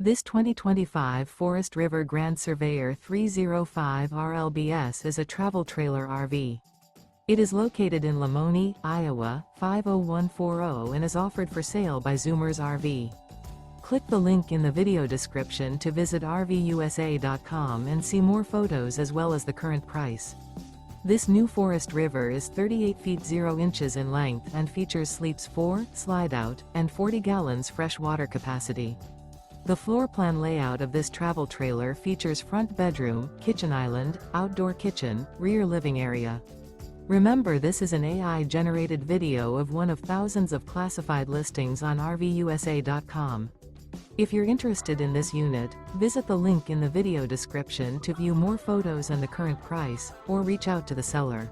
This 2025 Forest River Grand Surveyor 305 RLBS is a travel trailer RV. It is located in Lamoni, Iowa, 50140 and is offered for sale by Zoomers RV. Click the link in the video description to visit RVUSA.com and see more photos as well as the current price. This new Forest River is 38 feet 0 inches in length and features sleeps 4, Slideout, and 40 gallons fresh water capacity. The floor plan layout of this travel trailer features front bedroom, kitchen island, outdoor kitchen, rear living area. Remember, this is an AI-generated video of one of thousands of classified listings on RVUSA.com. If you're interested in this unit, visit the link in the video description to view more photos and the current price, or reach out to the seller.